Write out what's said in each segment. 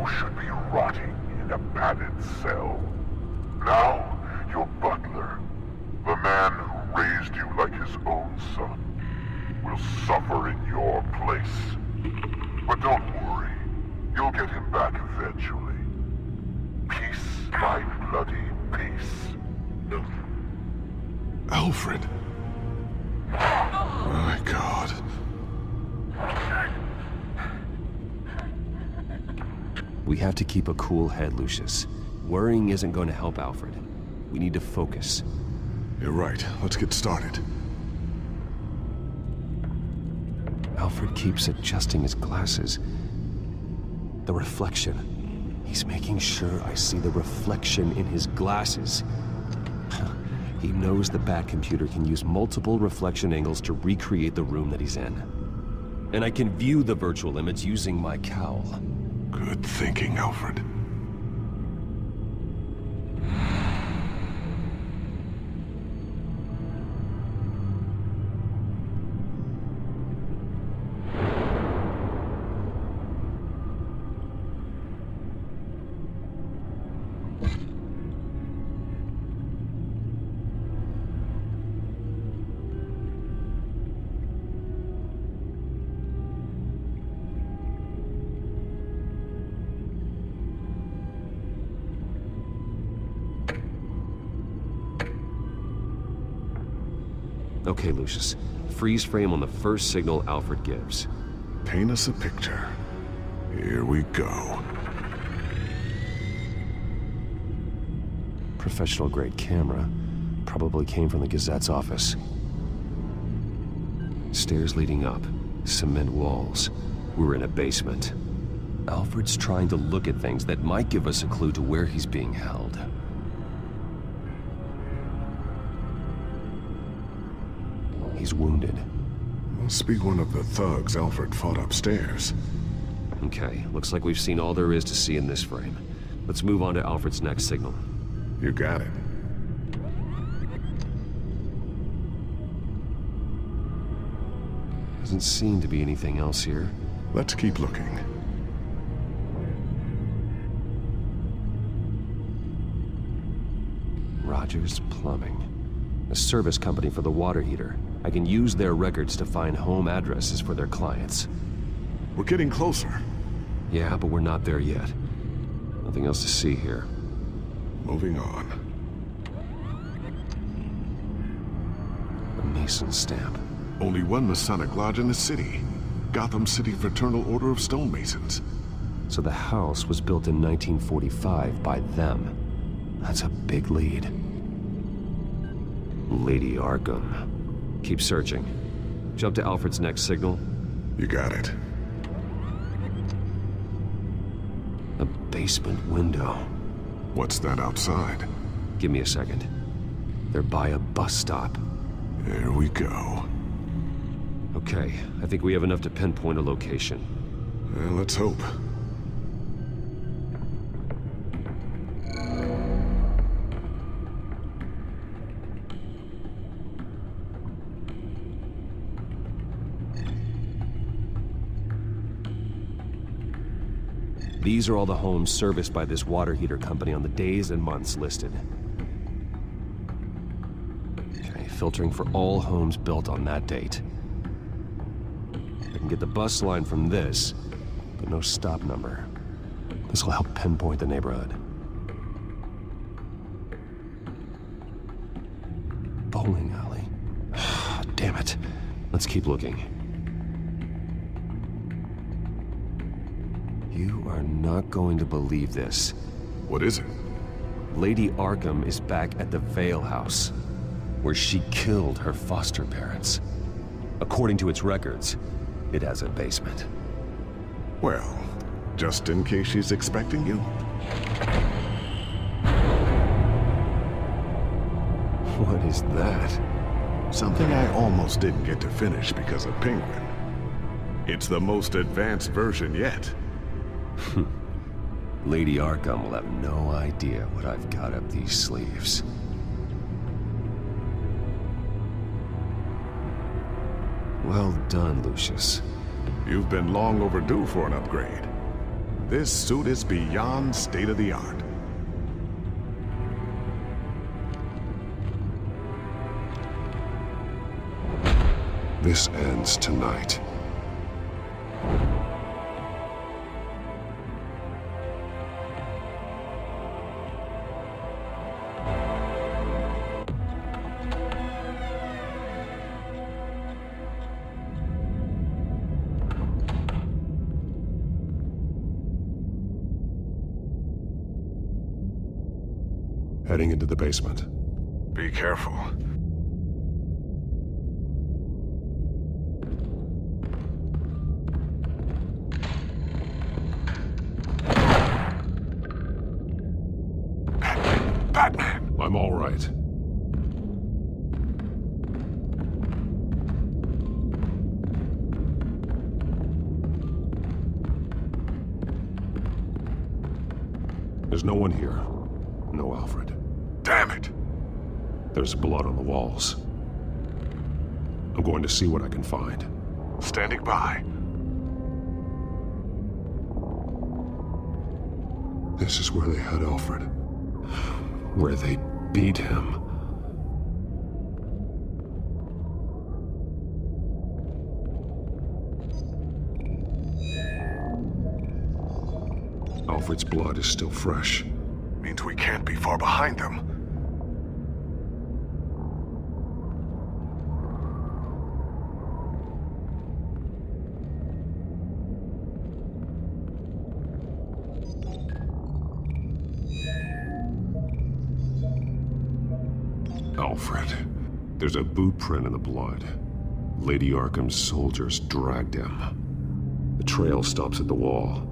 You should be rotting in a padded cell. Now, your butler, the man who raised you like his own son, will suffer in your place. But don't worry, you'll get him back eventually. Peace, my bloody peace. Alfred. My God. We have to keep a cool head, Lucius. Worrying isn't going to help Alfred. We need to focus. You're right. Let's get started. Alfred keeps adjusting his glasses. The reflection. He's making sure I see the reflection in his glasses. He knows the Bat-computer can use multiple reflection angles to recreate the room that he's in. And I can view the virtual image using my cowl. Good thinking, Alfred. Okay, Lucius. Freeze frame on the first signal Alfred gives. Paint us a picture. Here we go. Professional-grade camera. Probably came from the Gazette's office. Stairs leading up. Cement walls. We're in a basement. Alfred's trying to look at things that might give us a clue to where he's being held. He's wounded. Must be one of the thugs Alfred fought upstairs. Okay, looks like we've seen all there is to see in this frame. Let's move on to Alfred's next signal. You got it. Doesn't seem to be anything else here. Let's keep looking. Rogers Plumbing. A service company for the water heater. I can use their records to find home addresses for their clients. We're getting closer. Yeah, but we're not there yet. Nothing else to see here. Moving on. A Mason stamp. Only one Masonic lodge in the city. Gotham City Fraternal Order of Stonemasons. So the house was built in 1945 by them. That's a big lead. Lady Arkham. Keep searching. Jump to Alfred's next signal. You got it. A basement window. What's that outside? Give me a second. They're by a bus stop. There we go. Okay, I think we have enough to pinpoint a location. Let's hope. These are all the homes serviced by this water heater company on the days and months listed. Okay, filtering for all homes built on that date. I can get the bus line from this, but no stop number. This will help pinpoint the neighborhood. Bowling alley. Damn it. Let's keep looking. You are not going to believe this. What is it? Lady Arkham is back at the Vale House, where she killed her foster parents. According to its records, it has a basement. Well, just in case she's expecting you. What is that? Something I almost didn't get to finish because of Penguin. It's the most advanced version yet. Lady Arkham will have no idea what I've got up these sleeves. Well done, Lucius. You've been long overdue for an upgrade. This suit is beyond state-of-the-art. This ends tonight. Heading into the basement. Be careful. Batman! I'm all right. There's no one here. No Alfred. Damn it! There's blood on the walls. I'm going to see what I can find. Standing by. This is where they had Alfred. Where they beat him. Alfred's blood is still fresh. Means we can't be far behind them. Alfred. There's a boot print in the blood. Lady Arkham's soldiers dragged him. The trail stops at the wall.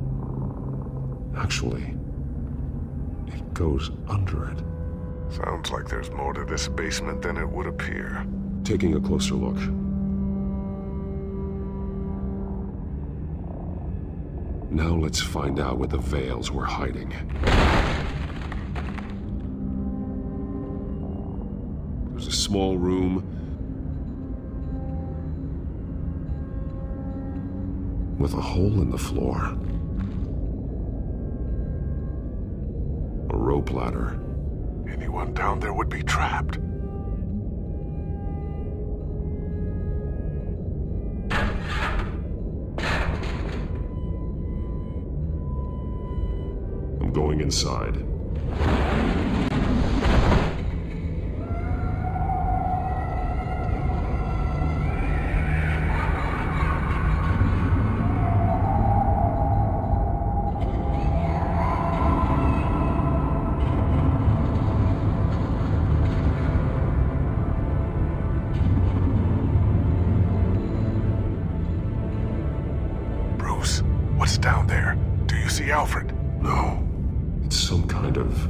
Actually, it goes under it. Sounds like there's more to this basement than it would appear. Taking a closer look. Now let's find out where the Veils were hiding. There's a small room with a hole in the floor. A rope ladder. Anyone down there would be trapped. I'm going inside. What's down there? Do you see Alfred? No. It's some kind of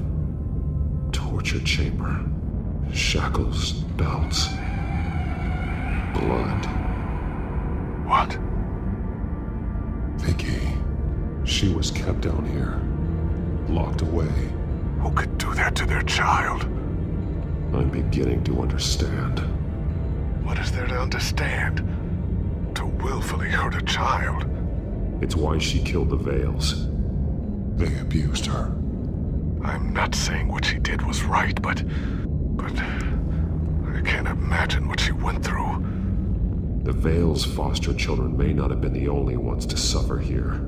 torture chamber. Shackles, belts, blood. What? Vicky. She was kept down here. Locked away. Who could do that to their child? I'm beginning to understand. What is there to understand? To willfully hurt a child? It's why she killed the Veils. They abused her. I'm not saying what she did was right, but I can't imagine what she went through. The Veils' foster children may not have been the only ones to suffer here.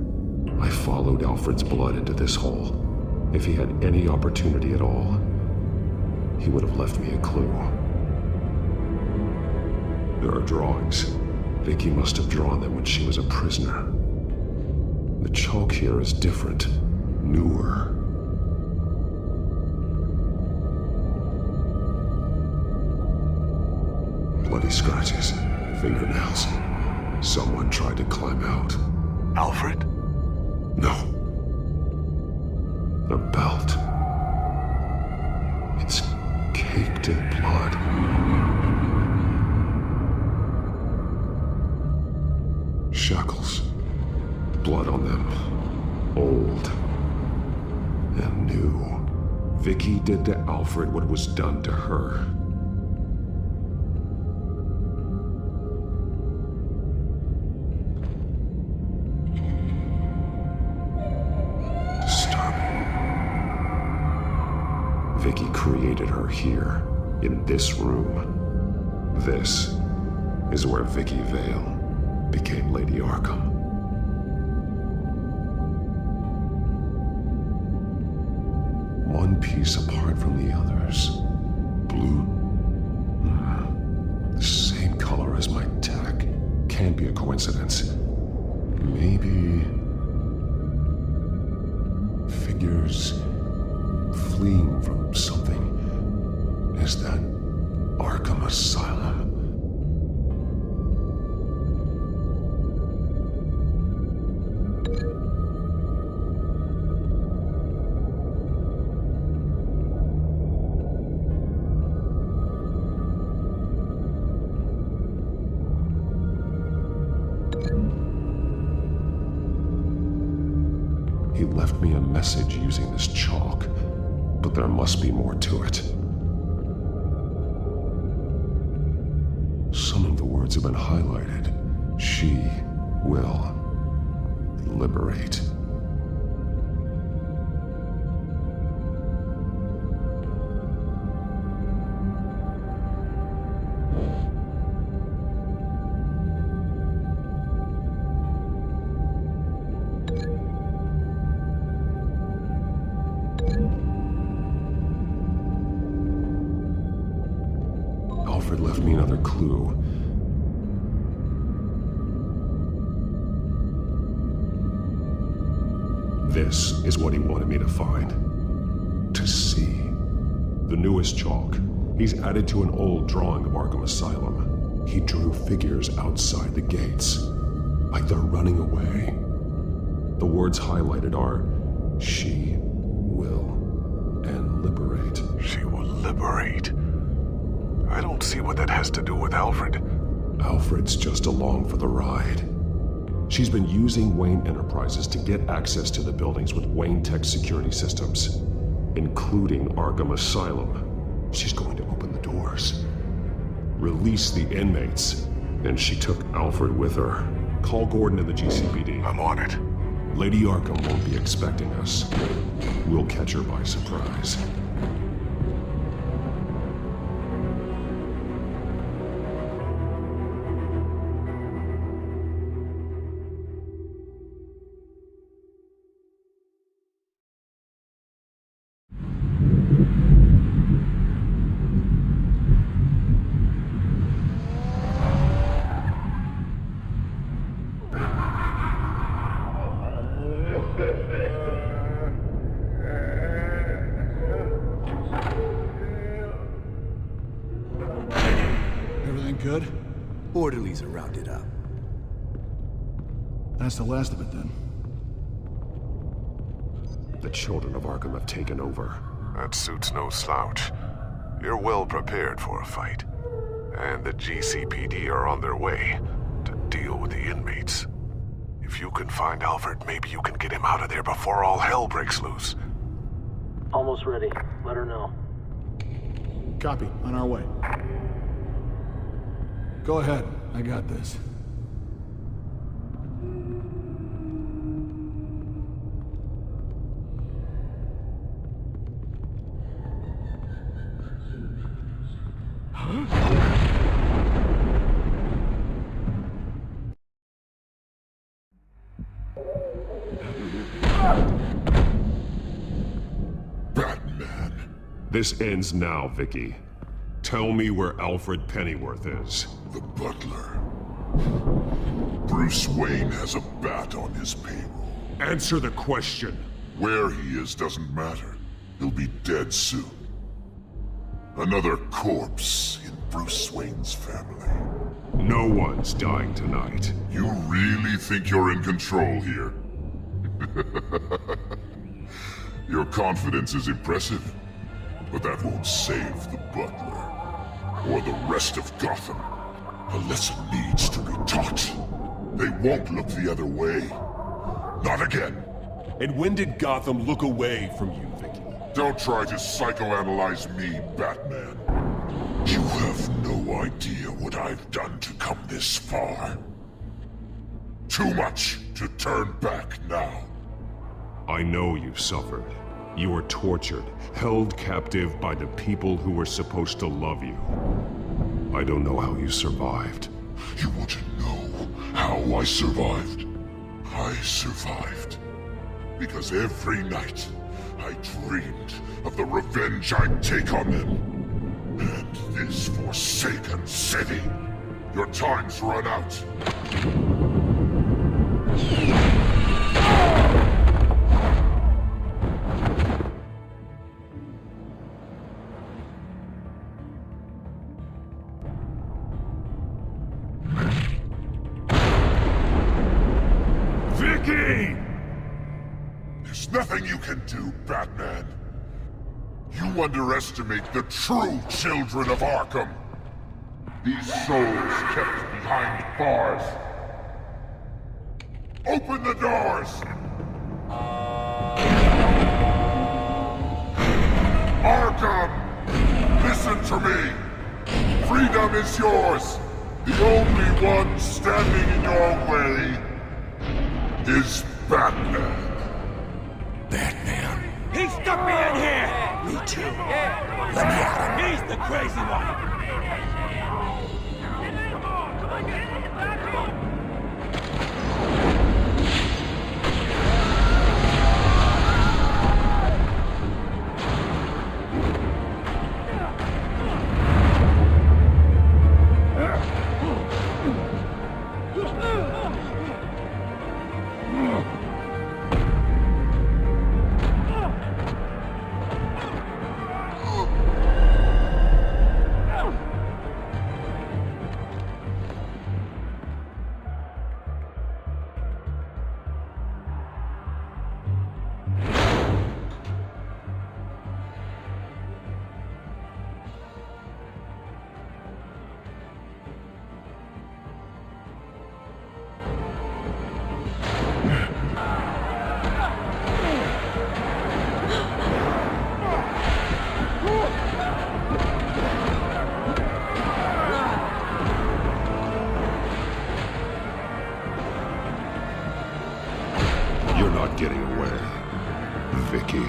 I followed Alfred's blood into this hole. If he had any opportunity at all, he would have left me a clue. There are drawings. Vicky must have drawn them when she was a prisoner. The chalk here is different, newer. Bloody scratches, fingernails. Someone tried to climb out. Alfred? No. A belt. It's caked in blood. Shackles. Blood on them. Old. And new. Vicky did to Alfred what was done to her. created her here, in this room. This is where Vicky Vale became Lady Arkham. One piece apart from the others. Blue. The same color as my tag. Can't be a coincidence. Maybe... figures fleeing from something. Is that Arkham Asylum? He left me a message using this chalk, but there must be more to it. Some of the words have been highlighted. She will liberate. Alfred left me another clue. This is what he wanted me to find. To see. The newest chalk. He's added to an old drawing of Arkham Asylum. He drew figures outside the gates. Like they're running away. The words highlighted are, she will and liberate. She will liberate. I don't see what that has to do with Alfred. Alfred's just along for the ride. She's been using Wayne Enterprises to get access to the buildings with Wayne Tech security systems, including Arkham Asylum. She's going to open the doors, release the inmates, and she took Alfred with her. Call Gordon and the GCPD. I'm on it. Lady Arkham won't be expecting us. We'll catch her by surprise. Everything good? Orderlies are rounded up. That's the last of it then. The children of Arkham have taken over. That suit's no slouch. You're well prepared for a fight. And the GCPD are on their way to deal with the inmates. If you can find Alfred, maybe you can get him out of there before all hell breaks loose. Almost ready. Let her know. Copy. On our way. Go ahead. I got this. Batman, This ends now, Vicky. Tell me where Alfred Pennyworth is. the butler. Bruce Wayne has a bat on his payroll. Answer the question. Where he is doesn't matter. He'll be dead soon. Another corpse in Bruce Wayne's family. No one's dying tonight. You really think you're in control here? Your confidence is impressive, but that won't save the butler, or the rest of Gotham. A lesson needs to be taught. They won't look the other way. Not again. And when did Gotham look away from you, Vicky? Don't try to psychoanalyze me, Batman. You have no idea what I've done to come this far. Too much to turn back now. I know you've suffered. You were tortured, held captive by the people who were supposed to love you. I don't know how you survived. You want to know how I survived? I survived because every night I dreamed of the revenge I'd take on them. And this forsaken city. Your time's run out. Vicky! There's nothing you can do, Batman. You underestimate the true children of Arkham. These souls kept behind bars. Open the doors! Arkham! Listen to me! Freedom is yours! The only one standing in your way is Batman. Batman. He stuck me in here! Me too. Let me at him. He's the crazy one! You're not getting away, Vicky.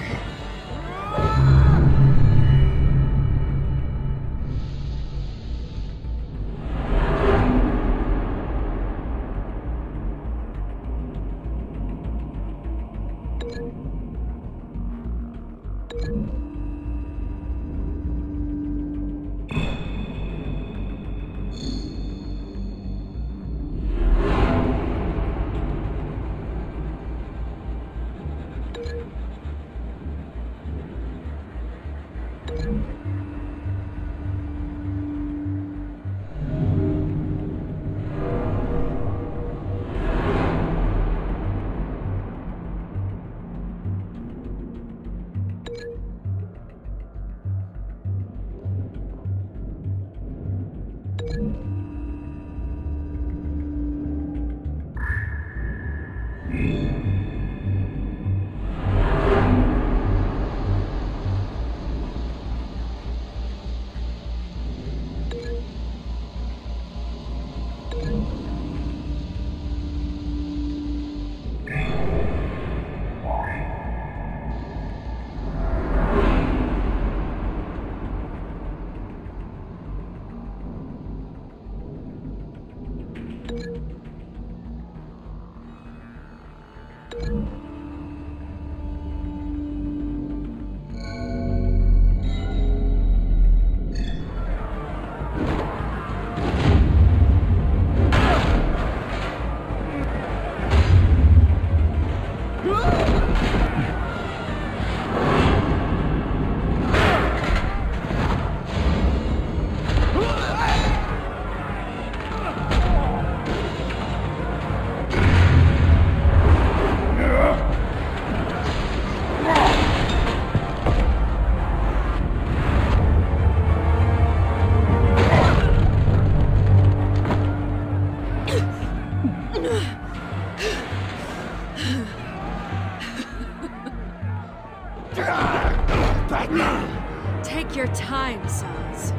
Take your time, Sons.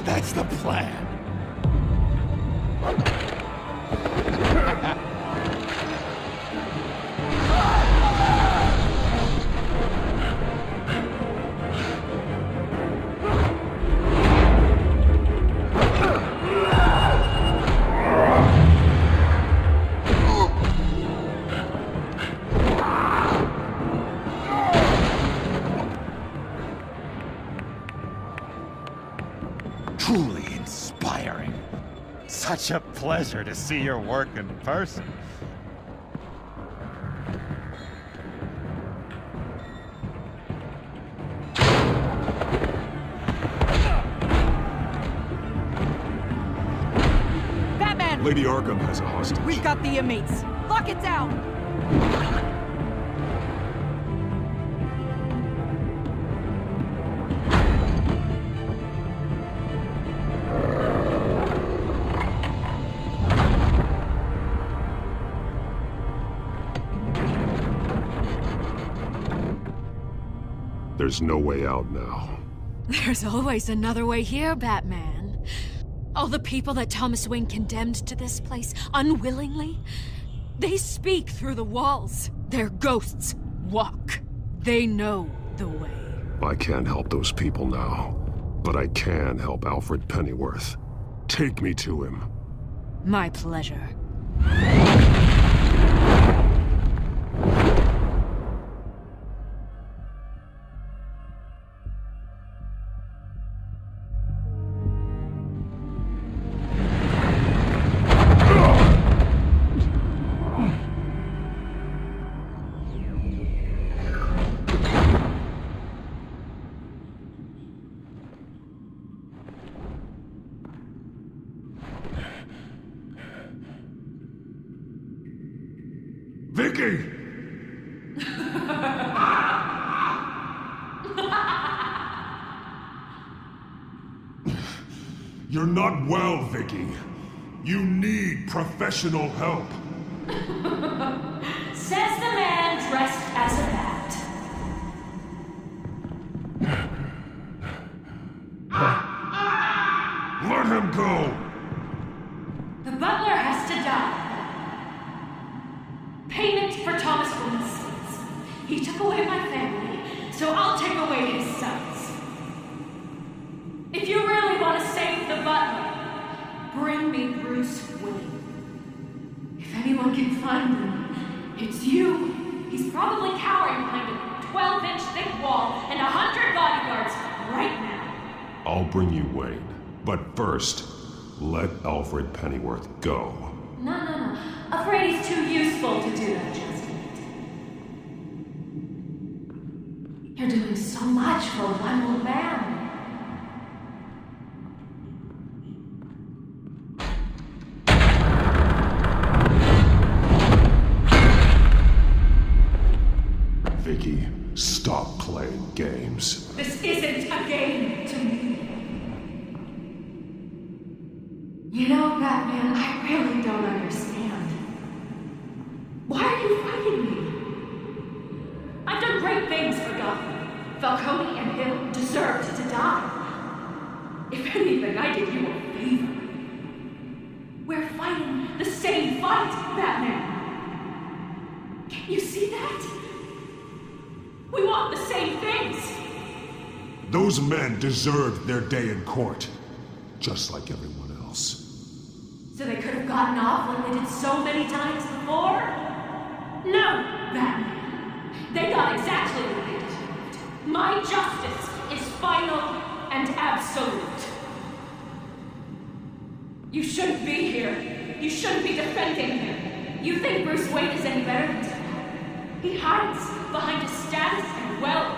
That's the plan. such a pleasure to see your work in person. Batman! Lady Arkham has a hostage. We've got the inmates. Lock it down! There's no way out now. There's always another way here, Batman. All the people that Thomas Wayne condemned to this place unwillingly, they speak through the walls. Their ghosts walk. They know the way. I can't help those people now, but I can help Alfred Pennyworth. Take me to him. My pleasure. Vicky! You're not well, Vicky. You need professional help. Says the man dressed as a bat. Let him go! The butler has to die. Payment for Thomas Wayne's sins. He took away my family, so I'll take away his sons. If you really want to save the butler, bring me Bruce Wayne. If anyone can find him, it's you. He's probably cowering behind a 12-inch thick wall and 100 bodyguards right now. I'll bring you Wayne, but first, let Alfred Pennyworth go. No. Afraid he's too useful to do that just yet. You're doing so much for one old man. Vicky, stop playing games. This isn't a game to me. You know, Batman, I really don't understand. Why are you fighting me? I've done great things for Gotham. Falcone and Hill deserved to die. If anything, I did you a favor. We're fighting the same fight, Batman. Can you see that? We want the same things. Those men deserved their day in court, just like everyone else. So they could have gotten off like they did so many times before? No, Batman. They got exactly what they deserved. My justice is final and absolute. You shouldn't be here. You shouldn't be defending him. You think Bruce Wayne is any better than Telltale? He hides behind his status and wealth.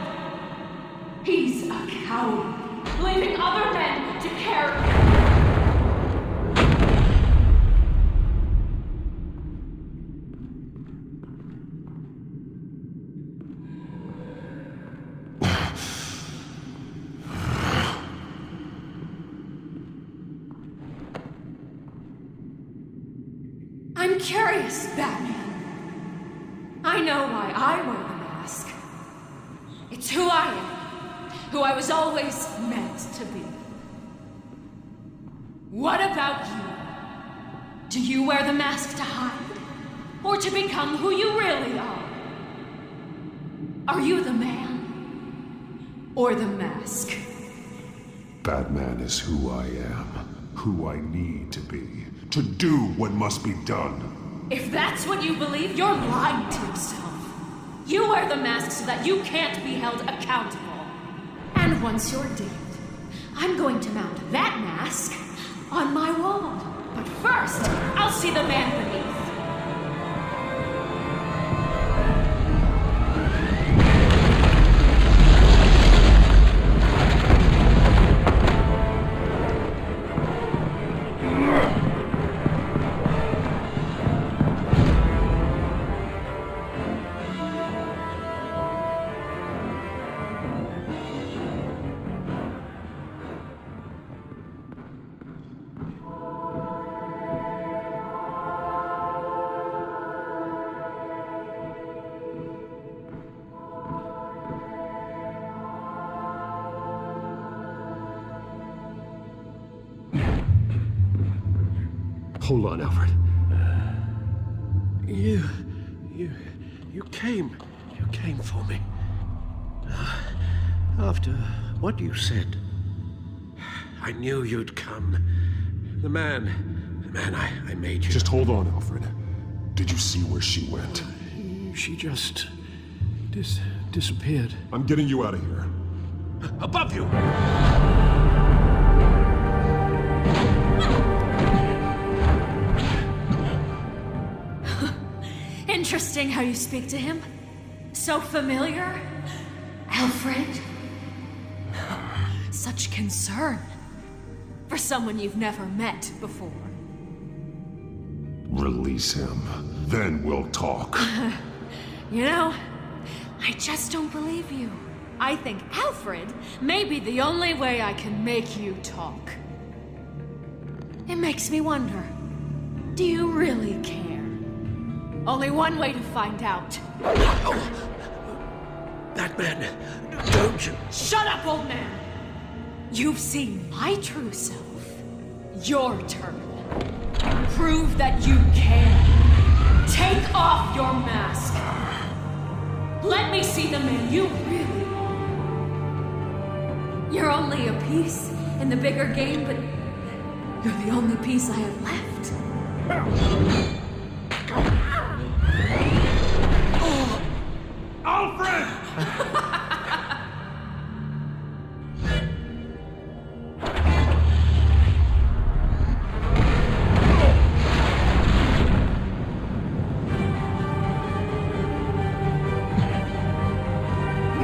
He's a coward, leaving other men to care. I'm curious, Batman. I know why I wear the mask. It's who I am, who I was always meant to be. What about you? Do you wear the mask to hide, or to become who you really are? Are you the man, or the mask? Batman is who I am, who I need to be, to do what must be done. If that's what you believe, you're lying to yourself. You wear the mask so that you can't be held accountable. And once you're dead, I'm going to mount that mask on my wall. But first, I'll see the man beneath. Hold on, Alfred. You came for me. After what you said, I knew you'd come. The man I made you. Just hold on, Alfred. Did you see where she went? She just disappeared. I'm getting you out of here. Above you! Interesting how you speak to him. So familiar. Alfred. Such concern. For someone you've never met before. Release him. Then we'll talk. You know, I just don't believe you. I think Alfred may be the only way I can make you talk. It makes me wonder, do you really care? Only one way to find out. Oh, Batman, don't you? Shut up, old man! You've seen my true self. Your turn. Prove that you can. Take off your mask. Let me see the man you really are. You're only a piece in the bigger game, but you're the only piece I have left. Alfred!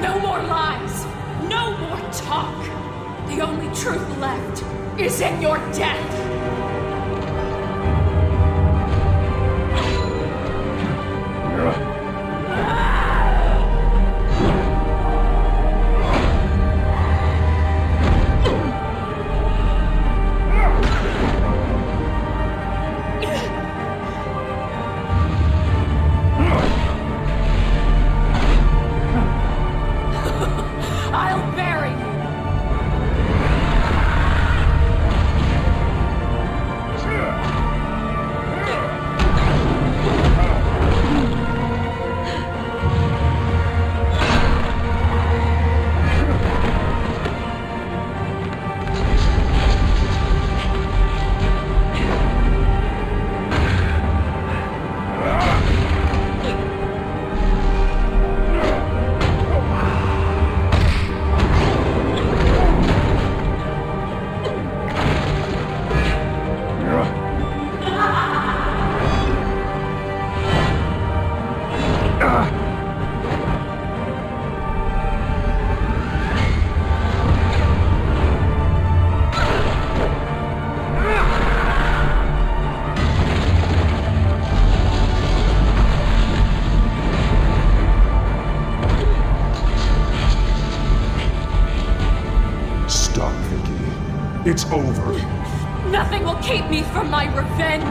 No more lies! No more talk! The only truth left is in your death! I'll bury you! It's over. Nothing will keep me from my revenge!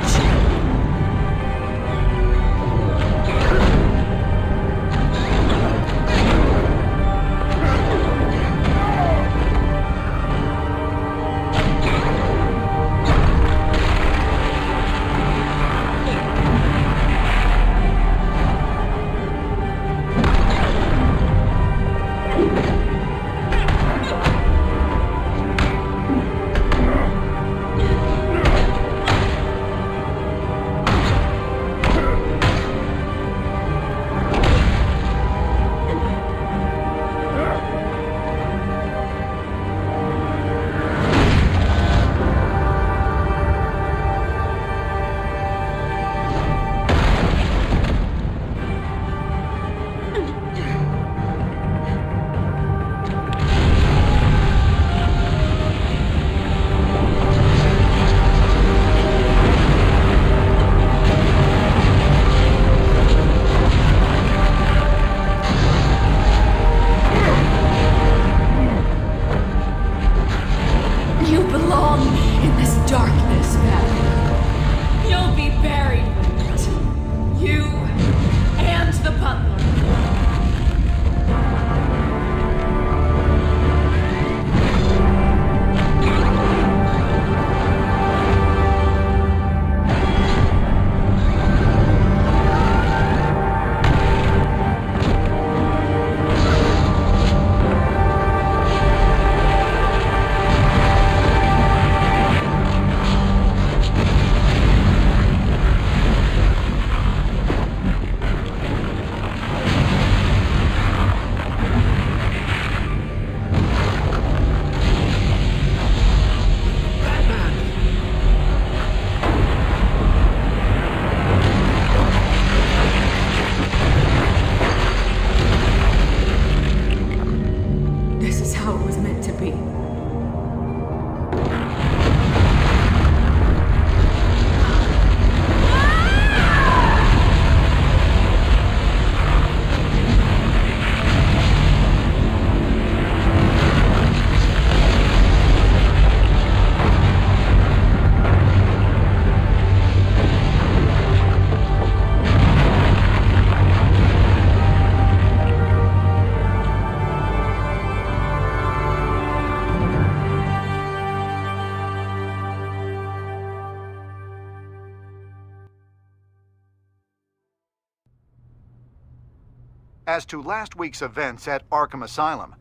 As to last week's events at Arkham Asylum,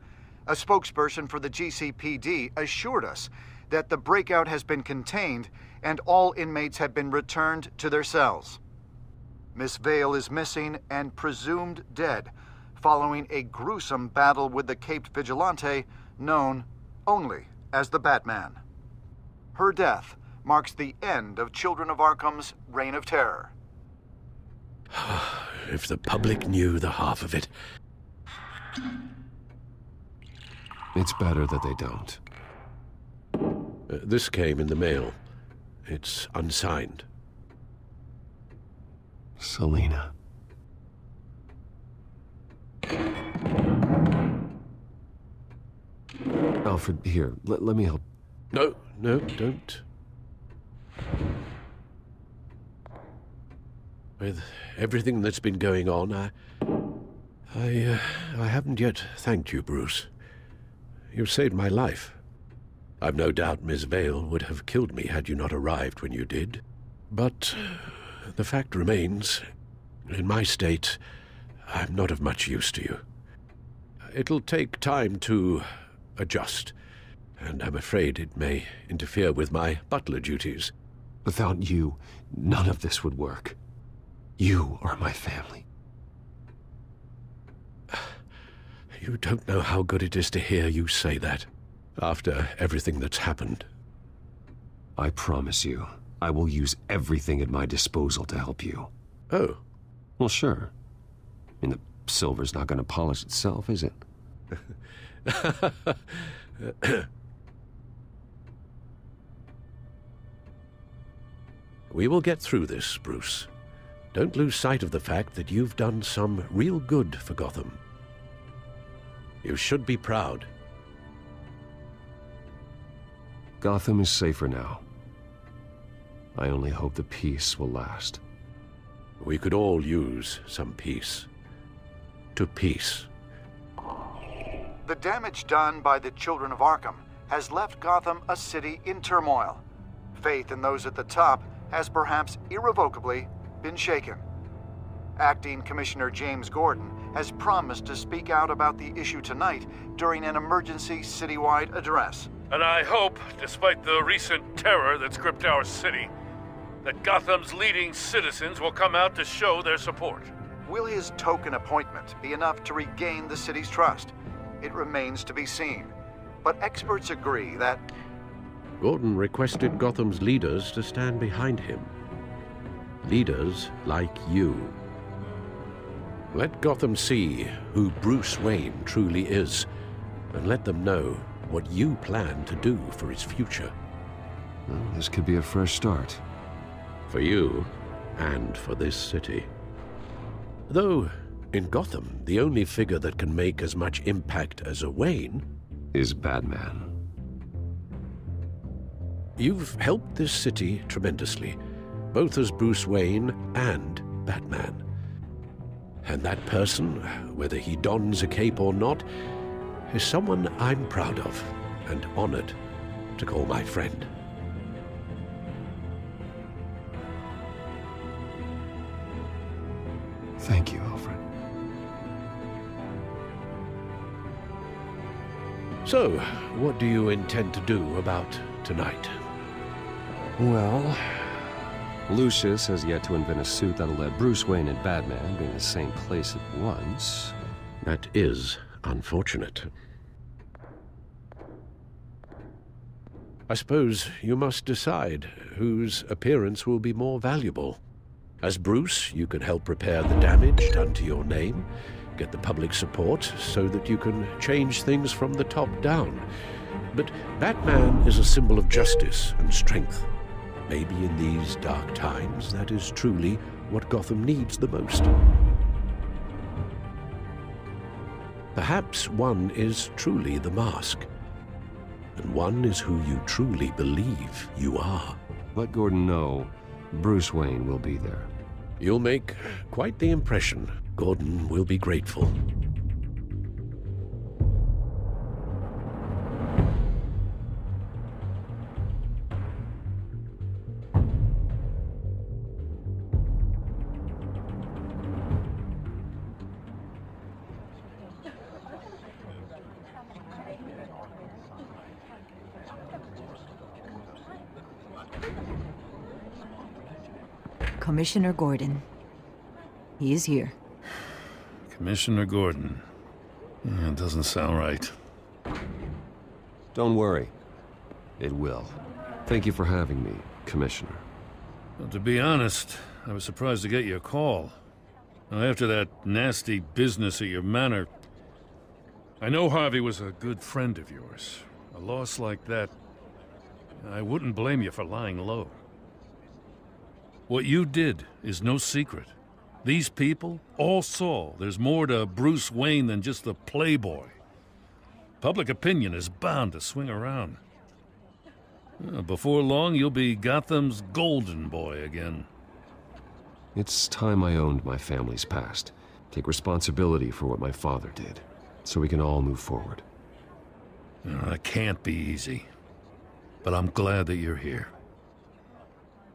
a spokesperson for the GCPD assured us that the breakout has been contained and all inmates have been returned to their cells. Miss Vale is missing and presumed dead, following a gruesome battle with the caped vigilante known only as the Batman. Her death marks the end of Children of Arkham's reign of terror. If the public knew the half of it. It's better that they don't. This came in the mail. It's unsigned. Selina. Alfred, here, let me help. No, don't. With everything that's been going on, I haven't yet thanked you, Bruce. You've saved my life. I've no doubt Miss Vale would have killed me had you not arrived when you did. But the fact remains, in my state, I'm not of much use to you. It'll take time to adjust, and I'm afraid it may interfere with my butler duties. Without you, none of this would work. You are my family. You don't know how good it is to hear you say that, after everything that's happened. I promise you, I will use everything at my disposal to help you. Oh. Well, sure. I mean, the silver's not going to polish itself, is it? We will get through this, Bruce. Don't lose sight of the fact that you've done some real good for Gotham. You should be proud. Gotham is safer now. I only hope the peace will last. We could all use some peace. To peace. The damage done by the Children of Arkham has left Gotham a city in turmoil. Faith in those at the top has perhaps irrevocably been shaken. Acting Commissioner James Gordon has promised to speak out about the issue tonight during an emergency citywide address. And I hope, despite the recent terror that's gripped our city, that Gotham's leading citizens will come out to show their support. Will his token appointment be enough to regain the city's trust? It remains to be seen. But experts agree that Gordon requested Gotham's leaders to stand behind him. Leaders like you. Let Gotham see who Bruce Wayne truly is, and let them know what you plan to do for its future. Well, this could be a fresh start. For you, and for this city. Though, in Gotham, the only figure that can make as much impact as a Wayne is Batman. You've helped this city tremendously, both as Bruce Wayne and Batman. And that person, whether he dons a cape or not, is someone I'm proud of and honored to call my friend. Thank you, Alfred. So, what do you intend to do about tonight? Well, Lucius has yet to invent a suit that'll let Bruce Wayne and Batman be in the same place at once. That is unfortunate. I suppose you must decide whose appearance will be more valuable. As Bruce, you can help repair the damage done to your name, get the public support so that you can change things from the top down. But Batman is a symbol of justice and strength. Maybe in these dark times, that is truly what Gotham needs the most. Perhaps one is truly the mask, and one is who you truly believe you are. Let Gordon know Bruce Wayne will be there. You'll make quite the impression. Gordon will be grateful. Commissioner Gordon. He is here. Commissioner Gordon. It doesn't sound right. Don't worry. It will. Thank you for having me, Commissioner. Well, to be honest, I was surprised to get your call. Now, after that nasty business at your manor, I know Harvey was a good friend of yours. A loss like that, I wouldn't blame you for lying low. What you did is no secret. These people all saw there's more to Bruce Wayne than just the playboy. Public opinion is bound to swing around. Before long, you'll be Gotham's golden boy again. It's time I owned my family's past. Take responsibility for what my father did, so we can all move forward. That can't be easy. But I'm glad that you're here.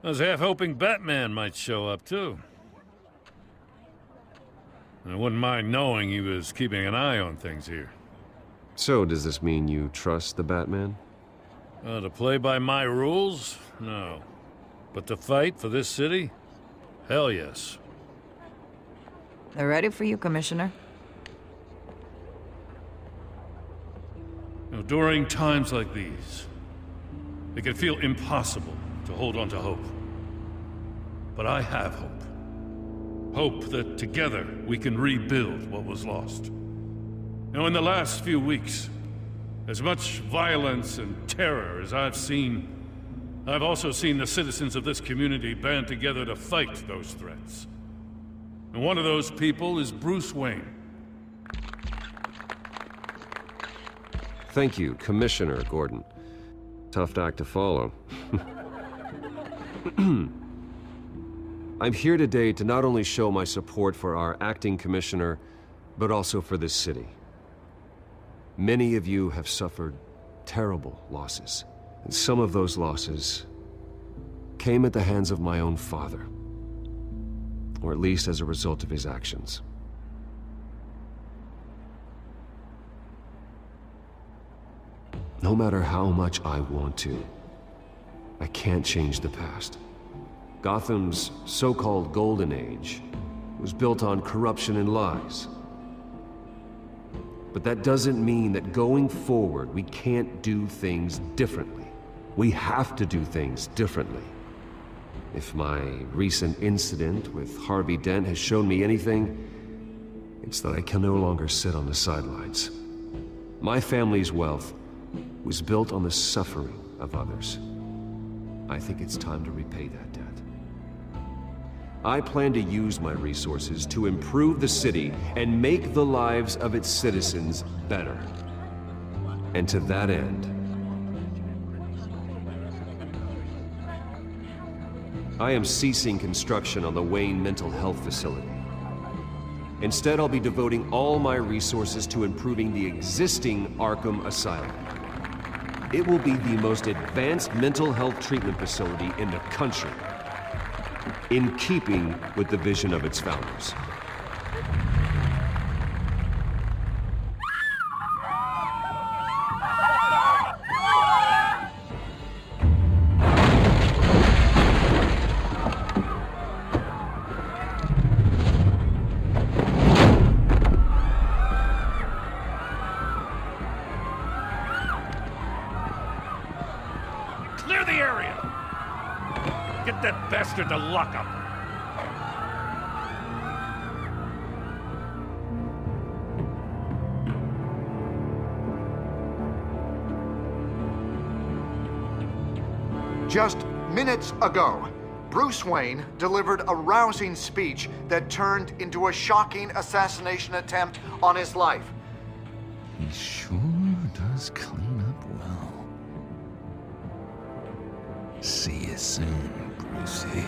I was half hoping Batman might show up, too. I wouldn't mind knowing he was keeping an eye on things here. So, does this mean you trust the Batman? To play by my rules? No. But to fight for this city? Hell yes. They're ready for you, Commissioner. During times like these, it can feel impossible to hold on to hope. But I have hope. Hope that together we can rebuild what was lost. Now, in the last few weeks, as much violence and terror as I've seen, I've also seen the citizens of this community band together to fight those threats. And one of those people is Bruce Wayne. Thank you, Commissioner Gordon. Tough act to follow. I'm here today to not only show my support for our acting commissioner, but also for this city. Many of you have suffered terrible losses, and some of those losses came at the hands of my own father, or at least as a result of his actions. No matter how much I want to, I can't change the past. Gotham's so-called Golden Age was built on corruption and lies. But that doesn't mean that going forward, we can't do things differently. We have to do things differently. If my recent incident with Harvey Dent has shown me anything, it's that I can no longer sit on the sidelines. My family's wealth was built on the suffering of others. I think it's time to repay that debt. I plan to use my resources to improve the city and make the lives of its citizens better. And to that end, I am ceasing construction on the Wayne Mental Health Facility. Instead, I'll be devoting all my resources to improving the existing Arkham Asylum. It will be the most advanced mental health treatment facility in the country, in keeping with the vision of its founders. Clear the area! Get that bastard to lock up! Just minutes ago, Bruce Wayne delivered a rousing speech that turned into a shocking assassination attempt on his life. He sure does clean up well. See you soon, Brucey.